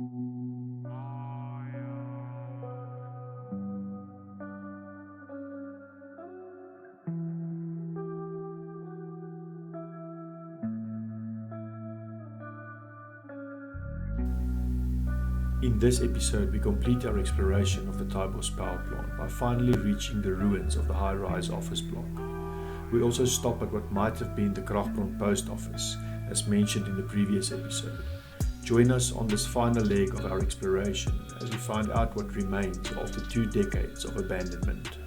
In this episode, we complete our exploration of the Taaibos Power Plant by finally reaching the ruins of the high-rise office block. We also stop at what might have been the Kragbron Post Office, as mentioned in the previous episode. Join us on this final leg of our exploration as we find out what remains after 2 decades of abandonment.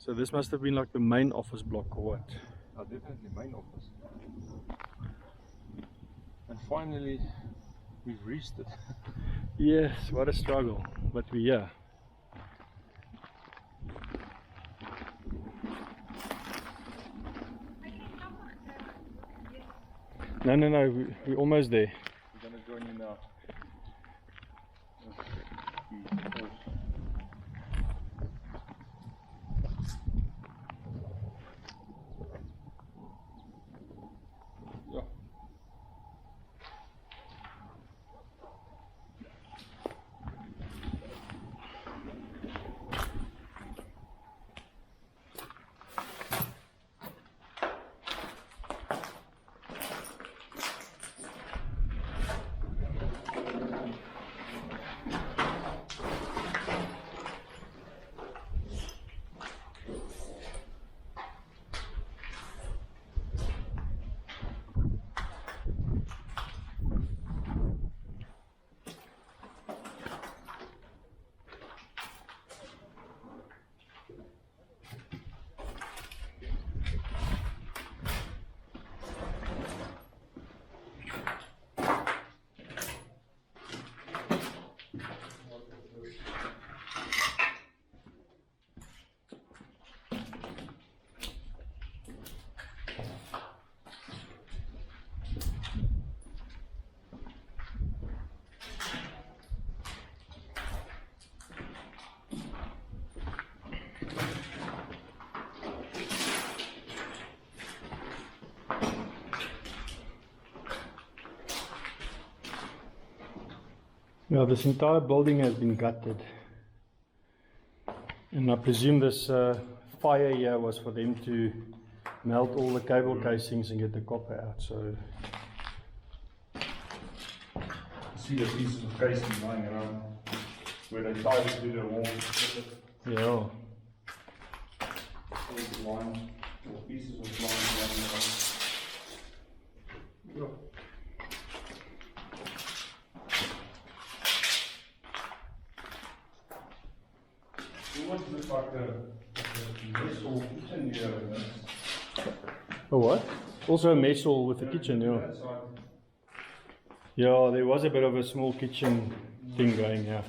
So this must have been like the main office block or what? Definitely main office. And finally we've reached it. Yes, what a struggle, but we're here. No, we're almost there. We're going to join you now. Yeah, this entire building has been gutted, and I presume this fire here was for them to melt all the cable casings and get the copper out. So See the pieces of casing lying around where they tried to do the wall. yeah, All the lines, or pieces of lines lying around. Yeah. What looks like a mess hall kitchen here. a what? Also a mess hall with a kitchen. Yeah. Yeah, there was a bit of a small kitchen thing going here.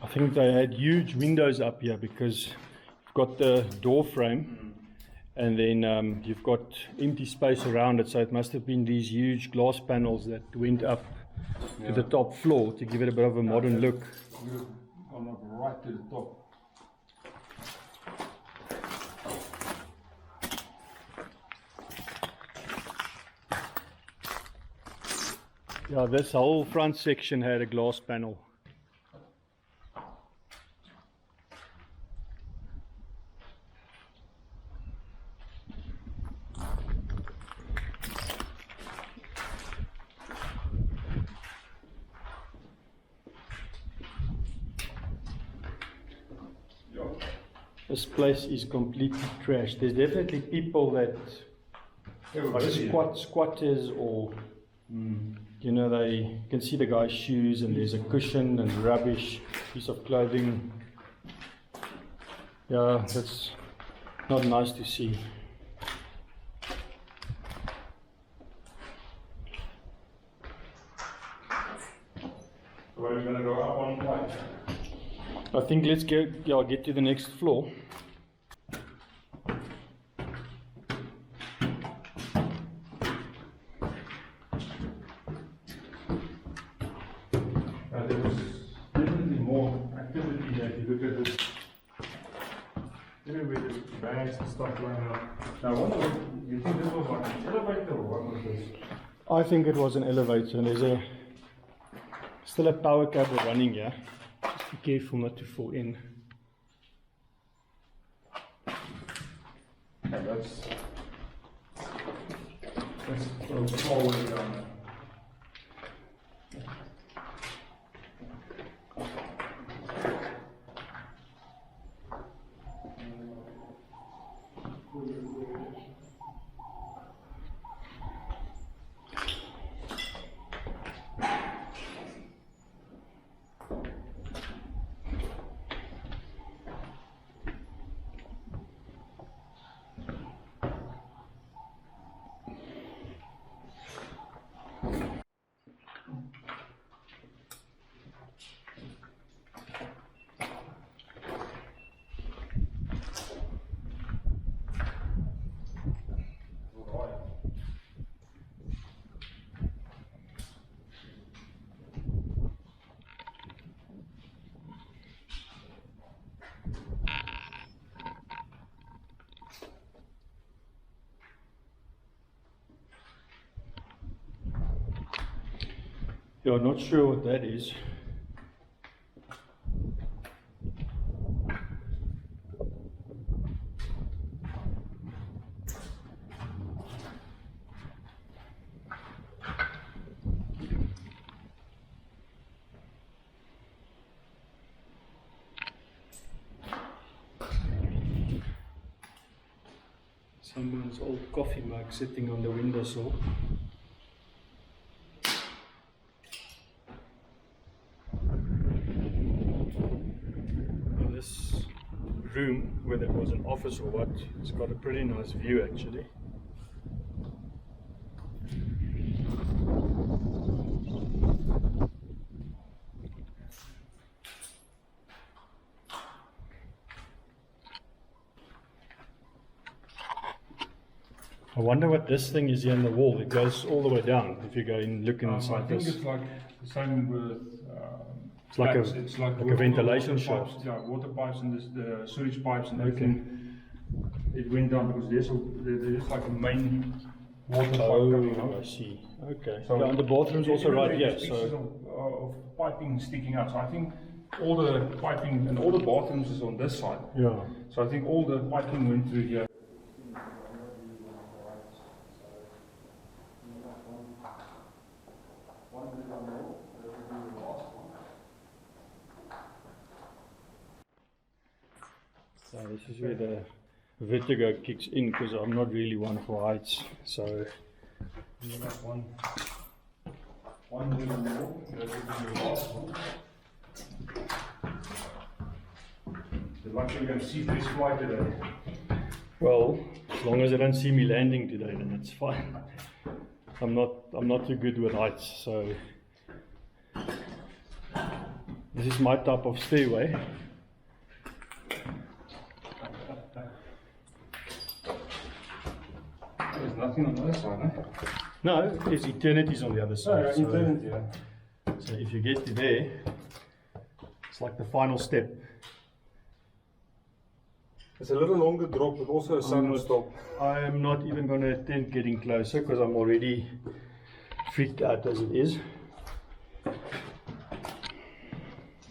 I think they had huge windows up here because you've got the door frame and then you've got empty space around it, so it must have been these huge glass panels that went up to the top floor to give it a bit of a modern look. We've gone up right to the top. Yeah, this whole front section had a glass panel. This place is completely trashed. There's definitely people that are squatters or, you know, they can see the guy's shoes and there's a cushion and rubbish, piece of clothing. Yeah, that's not nice to see. So are we going to go up one flight? I think let's get to the next floor. There was definitely more activity here if you look at this. Everywhere there's bags and stuff going on. Now, you think this was like an elevator or what was this? I think it was an elevator, and there's still a power cable running here. Just be careful not to fall in. Yeah, that's all the way down there. Yeah, not sure what that is. Someone's old coffee mug sitting on the windowsill. This room, whether it was an office or what, it's got a pretty nice view actually. I wonder what this thing is here on the wall. It goes all the way down if you go and look inside I think this. it's like the same with. It's like pipes. it's like a with ventilation water shaft. pipes, yeah, water pipes and the sewage pipes and Okay. everything. It went down because there's like a main water pipe coming Oh, I out. see. Okay. So Yeah, and the bathroom's also right here. there's pieces So of piping sticking out. So I think all the piping and all the bathrooms is on this side. yeah. So I think all the piping went through here. So this is where the vertigo kicks in because I'm not really one for heights. So You got one little more. That would be the last one. You're lucky you're going to see this flight today. well, as long as I don't see me landing today, then it's fine. I'm not too good with heights, so this is my type of stairway. There's nothing on the other side, eh? No, there's eternities on the other side. Oh, eternity, yeah. So if you get to there, it's like the final step. It's a little longer drop, but also a sudden stop. I'm not even going to attempt getting closer because I'm already freaked out as it is.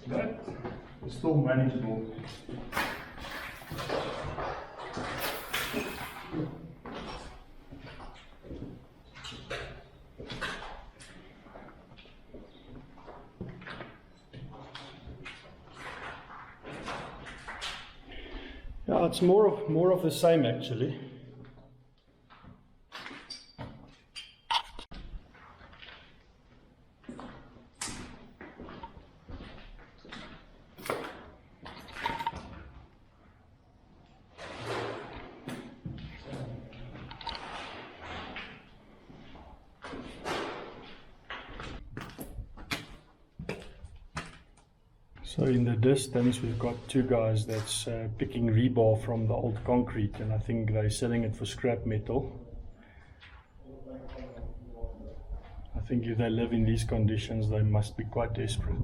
That is still manageable. Yeah, It's more of the same actually. So in the distance we've got two guys that's picking rebar from the old concrete, and I think they're selling it for scrap metal. I think if they live in these conditions they must be quite desperate.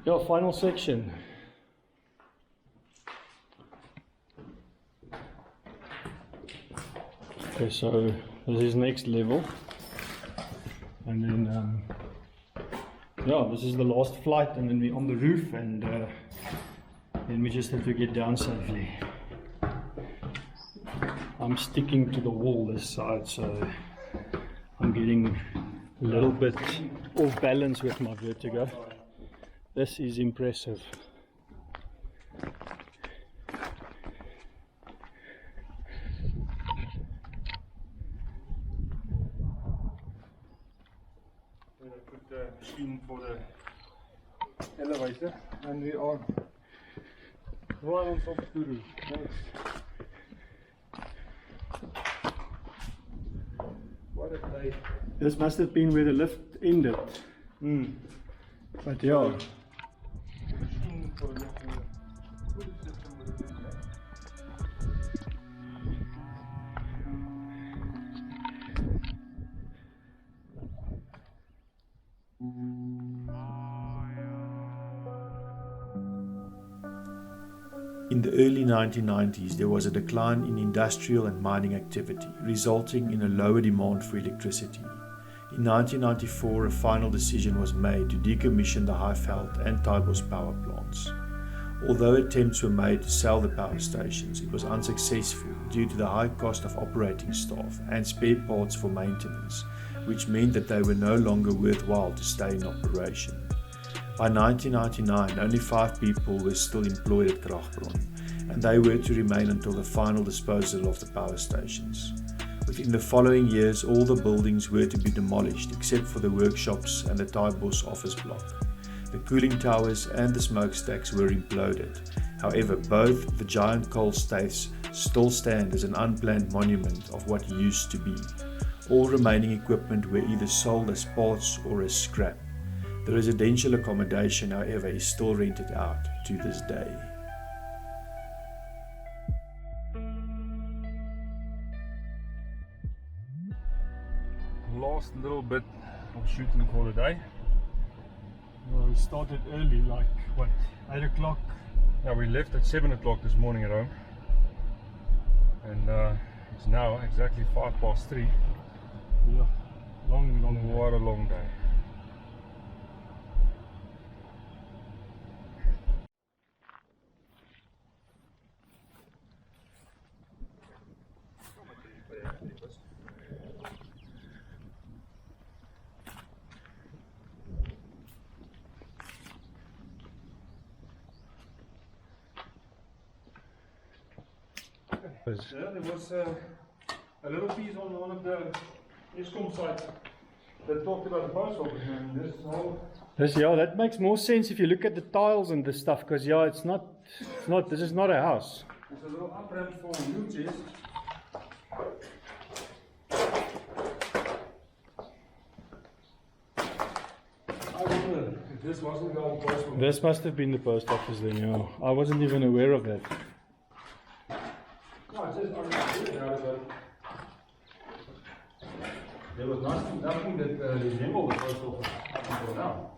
Yeah, final section. Okay, so this is next level, and then yeah, this is the last flight, and then we're on the roof, and then we just have to get down safely. I'm sticking to the wall this side, so I'm getting a little bit off balance with my vertigo. This is impressive. Machine for the elevator, and we are right on top of the roof. What a day. This must have been where the lift ended. But yeah. Machine for the cooling system with the window. In the early 1990s, there was a decline in industrial and mining activity, resulting in a lower demand for electricity. In 1994, a final decision was made to decommission the Highveld and Taaibos power plants. Although attempts were made to sell the power stations, it was unsuccessful due to the high cost of operating staff and spare parts for maintenance, which meant that they were no longer worthwhile to stay in operation. By 1999, only 5 people were still employed at Kragbron, and they were to remain until the final disposal of the power stations. Within the following years, all the buildings were to be demolished except for the workshops and the Taaibos office block. The cooling towers and the smokestacks were imploded. However, both the giant coal stacks still stand as an unplanned monument of what used to be. All remaining equipment were either sold as parts or as scrap. The residential accommodation, however, is still rented out to this day. Last little bit of shooting for the day. Well, we started early, like what, 8 o'clock? Now we left at 7 o'clock this morning at home, and it's now exactly 3:05. Yeah, long. What a long day. Yeah, there was a little piece on one of the eskom sites that talked about the post office, and this whole. Yeah, that makes more sense if you look at the tiles and the stuff, because yeah, it's not, this is not a house. There's a little up ramp for wheelchairs. I wonder if this wasn't the old post office. This must have been the post office then, yeah. I wasn't even aware of that. No, it says unrestricted, but there was nothing that resembled the post office up until now.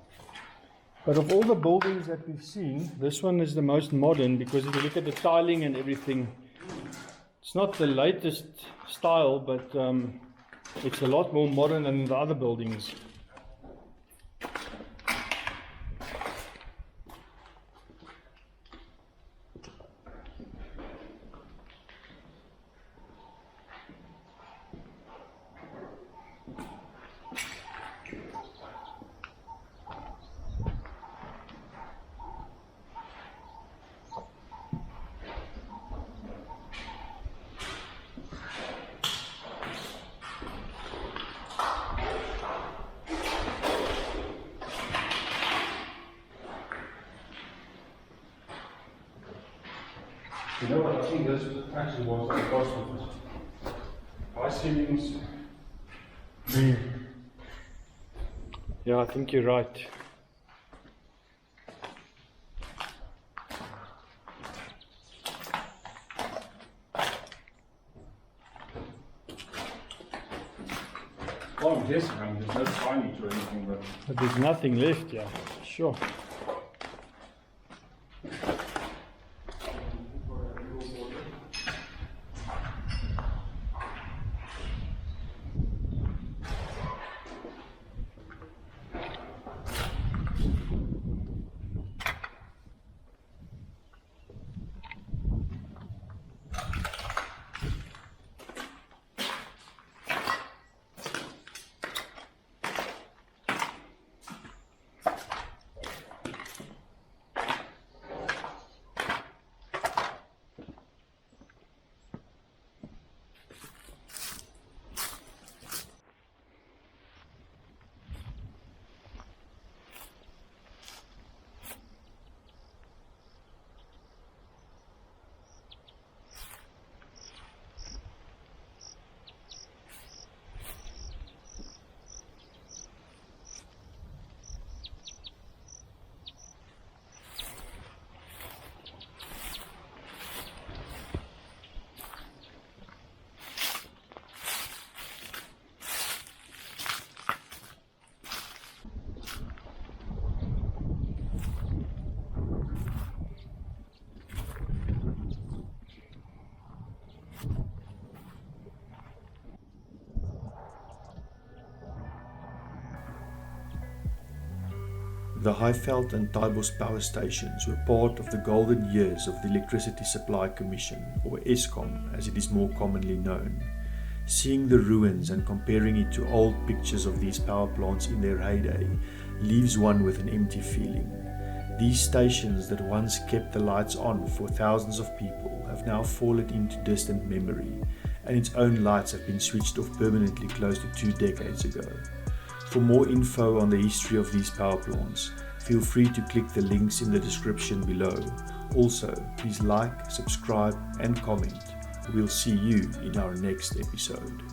But of all the buildings that we've seen, this one is the most modern, because if you look at the tiling and everything, it's not the latest style, but it's a lot more modern than the other buildings. You know what, I think this actually was the post office. High ceilings. Yeah, I think you're right. Well, I'm guessing, I mean, there's no signage or anything, But there's nothing left, yeah. Sure. The Highveld and Taaibos power stations were part of the golden years of the Electricity Supply Commission, or eskom as it is more commonly known. Seeing the ruins and comparing it to old pictures of these power plants in their heyday leaves one with an empty feeling. These stations that once kept the lights on for thousands of people have now fallen into distant memory, and its own lights have been switched off permanently close to 2 decades ago. For more info on the history of these power plants, feel free to click the links in the description below. Also, please like, subscribe and comment. We'll see you in our next episode.